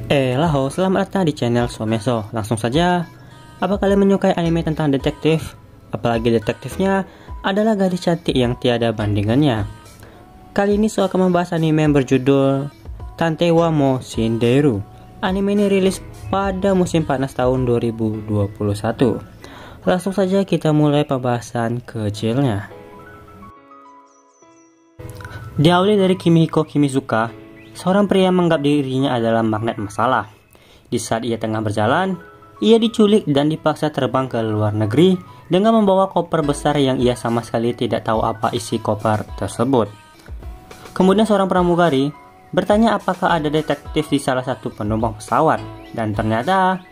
Halo, selamat datang di channel Someso. Langsung saja, apa kalian menyukai anime tentang detektif? Apalagi detektifnya adalah gadis cantik yang tiada bandingannya. Kali ini So akan membahas anime yang berjudul Tante wa mo Shinderu. Anime ini rilis pada musim panas tahun 2021. Langsung saja kita mulai pembahasan kecilnya. Diawali dari Kimihiko Kimizuka, seorang pria menganggap dirinya adalah magnet masalah. Di saat ia tengah berjalan, ia diculik dan dipaksa terbang ke luar negeri dengan membawa koper besar yang ia sama sekali tidak tahu apa isi koper tersebut. Kemudian seorang pramugari bertanya apakah ada detektif di salah satu penumpang pesawat, dan ternyata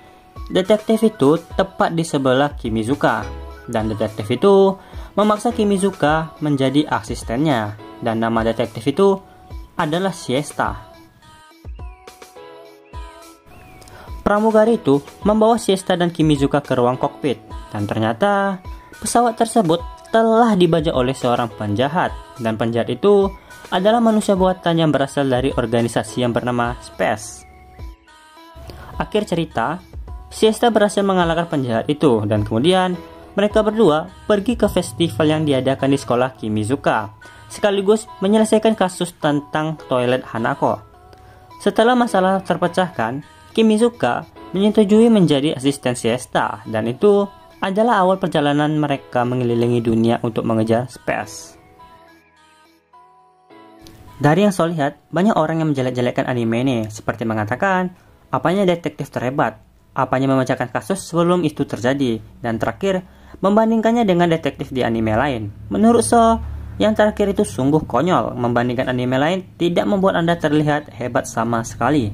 detektif itu tepat di sebelah Kimizuka, dan detektif itu memaksa Kimizuka menjadi asistennya, dan nama detektif itu adalah Siesta. Pramugari itu membawa Siesta dan Kimizuka ke ruang kokpit, dan ternyata pesawat tersebut telah dibajak oleh seorang penjahat, dan penjahat itu adalah manusia buatan yang berasal dari organisasi yang bernama Space. Akhir cerita, Siesta berhasil mengalahkan penjahat itu, dan kemudian mereka berdua pergi ke festival yang diadakan di sekolah Kimizuka, sekaligus menyelesaikan kasus tentang toilet Hanako. Setelah masalah terpecahkan, Kimizuka menyetujui menjadi asisten Siesta, dan itu adalah awal perjalanan mereka mengelilingi dunia untuk mengejar Space. Dari yang saya lihat, banyak orang yang menjelek-jelekkan anime ini, seperti mengatakan apanya detektif terhebat, apanya memecahkan kasus sebelum itu terjadi, dan terakhir membandingkannya dengan detektif di anime lain. Menurut So, yang terakhir itu sungguh konyol. Membandingkan anime lain tidak membuat Anda terlihat hebat sama sekali.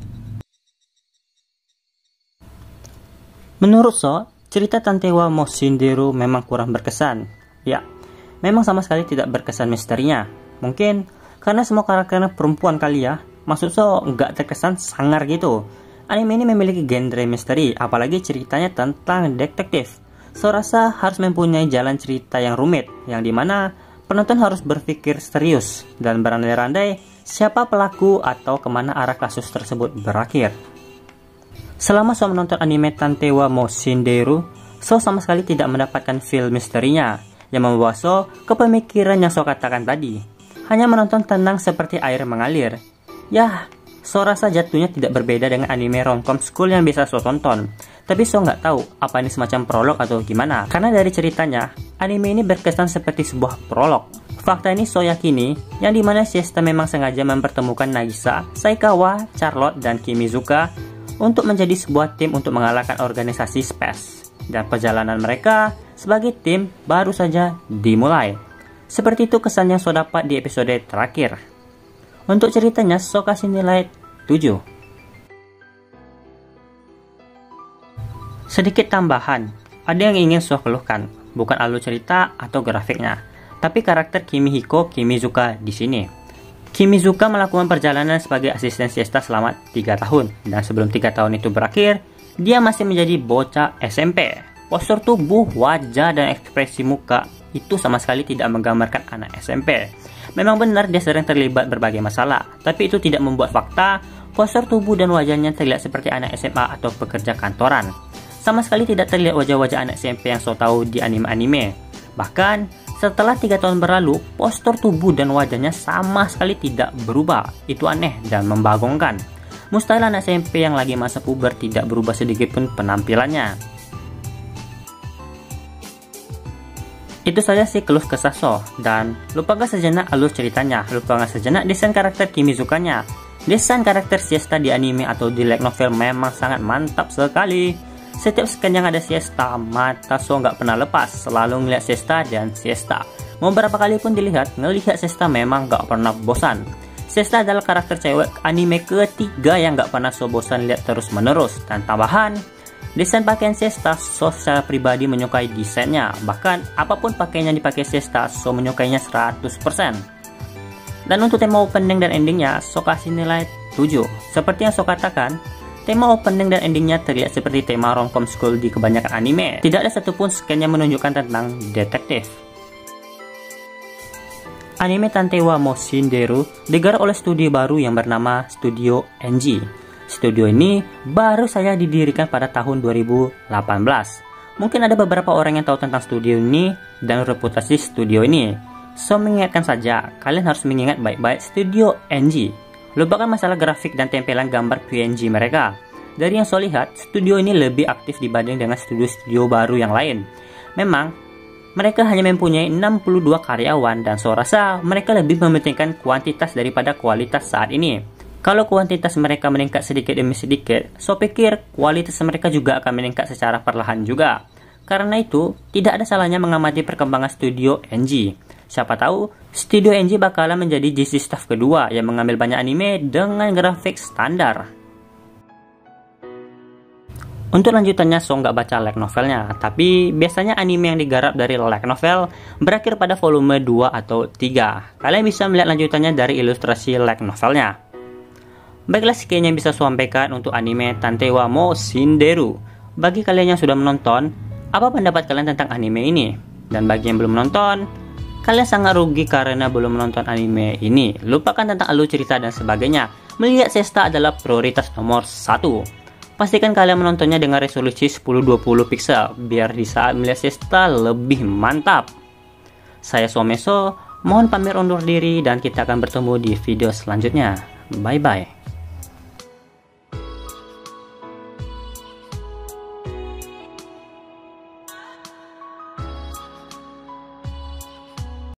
Menurut So, cerita Tante wa mo Shinderu memang kurang berkesan. Ya, memang sama sekali tidak berkesan misterinya. Mungkin karena semua karakternya perempuan kali ya. Maksud So, nggak terkesan sangar gitu. Anime ini memiliki genre misteri, apalagi ceritanya tentang detektif. So rasa harus mempunyai jalan cerita yang rumit, yang dimana penonton harus berpikir serius dan berandai-andai siapa pelaku atau kemana arah kasus tersebut berakhir. Selama So menonton anime Tante wa mo Shinderu, So sama sekali tidak mendapatkan feel misterinya, yang membawa So ke pemikiran yang So katakan tadi. Hanya menonton tenang seperti air mengalir. Yah, So rasa jatuhnya tidak berbeda dengan anime romcom school yang biasa So tonton. Tapi So nggak tahu apa ini semacam prolog atau gimana. Karena dari ceritanya, anime ini berkesan seperti sebuah prolog. Fakta ini So yakini, yang dimana Siesta memang sengaja mempertemukan Nagisa, Saikawa, Charlotte, dan Kimizuka untuk menjadi sebuah tim untuk mengalahkan organisasi Space. Dan perjalanan mereka sebagai tim baru saja dimulai. Seperti itu kesan yang So dapat di episode terakhir. Untuk ceritanya So kasih nilai 7. Sedikit tambahan, ada yang ingin So keluhkan, bukan alur cerita atau grafiknya, tapi karakter Kimihiko Kimizuka di sini. Kimizuka melakukan perjalanan sebagai asisten Siesta selama 3 tahun, dan sebelum 3 tahun itu berakhir, dia masih menjadi bocah SMP. Postur tubuh, wajah, dan ekspresi muka itu sama sekali tidak menggambarkan anak SMP. Memang benar dia sering terlibat berbagai masalah, tapi itu tidak membuat fakta postur tubuh dan wajahnya terlihat seperti anak SMA atau pekerja kantoran. Sama sekali tidak terlihat wajah-wajah anak SMP yang So tahu di anime-anime. Bahkan setelah 3 tahun berlalu, postur tubuh dan wajahnya sama sekali tidak berubah. Itu aneh dan membagongkan. Mustahil anak SMP yang lagi masa puber tidak berubah sedikit pun penampilannya. Itu saja sih keluh kesah So, dan lupakan sejenak alur ceritanya, lupakan sejenak desain karakter Kimizukanya. Desain karakter Siesta di anime atau di light novel memang sangat mantap sekali. Setiap scan yang ada Siesta, mata So nggak pernah lepas, selalu ngeliat Siesta dan Siesta. Mau berapa kali pun dilihat, ngelihat Siesta memang nggak pernah bosan. Siesta adalah karakter cewek anime ketiga yang nggak pernah So bosan lihat terus menerus. Dan tambahan, desain pakaian Siesta, So secara pribadi menyukai desainnya. Bahkan apapun pakaian yang dipakai Siesta, So menyukainya 100%. Dan untuk tema opening dan endingnya, So kasih nilai 7. Seperti yang So katakan, tema opening dan endingnya terlihat seperti tema romcom school di kebanyakan anime. Tidak ada satupun scan yang menunjukkan tentang detektif. Anime Tante wa mo Shinderu digarap oleh studio baru yang bernama Studio NG. Studio ini baru saja didirikan pada tahun 2018. Mungkin ada beberapa orang yang tahu tentang studio ini dan reputasi studio ini. So, mengingatkan saja, kalian harus mengingat baik-baik Studio NG. Lupakan masalah grafik dan tempelan gambar PNG mereka. Dari yang saya lihat, studio ini lebih aktif dibanding dengan studio-studio baru yang lain. Memang, mereka hanya mempunyai 62 karyawan dan saya rasa mereka lebih mementingkan kuantitas daripada kualitas saat ini. Kalau kuantitas mereka meningkat sedikit demi sedikit, saya pikir kualitas mereka juga akan meningkat secara perlahan juga. Karena itu, tidak ada salahnya mengamati perkembangan Studio NG. Siapa tahu, Studio NG bakalan menjadi JC Staff kedua yang mengambil banyak anime dengan grafik standar. Untuk lanjutannya, so nggak baca light novelnya, tapi biasanya anime yang digarap dari light novel berakhir pada volume 2 atau 3. Kalian bisa melihat lanjutannya dari ilustrasi light novelnya. Baiklah, sekian yang bisa saya sampaikan untuk anime Tantewa mo Shinderu. Bagi kalian yang sudah menonton, apa pendapat kalian tentang anime ini? Dan bagi yang belum menonton, kalian sangat rugi karena belum menonton anime ini. Lupakan tentang alur cerita dan sebagainya. Melihat Sesta adalah prioritas nomor 1. Pastikan kalian menontonnya dengan resolusi 1020 pixel, biar di saat melihat Sesta lebih mantap. Saya Someso, mohon pamit undur diri dan kita akan bertemu di video selanjutnya. Bye-bye.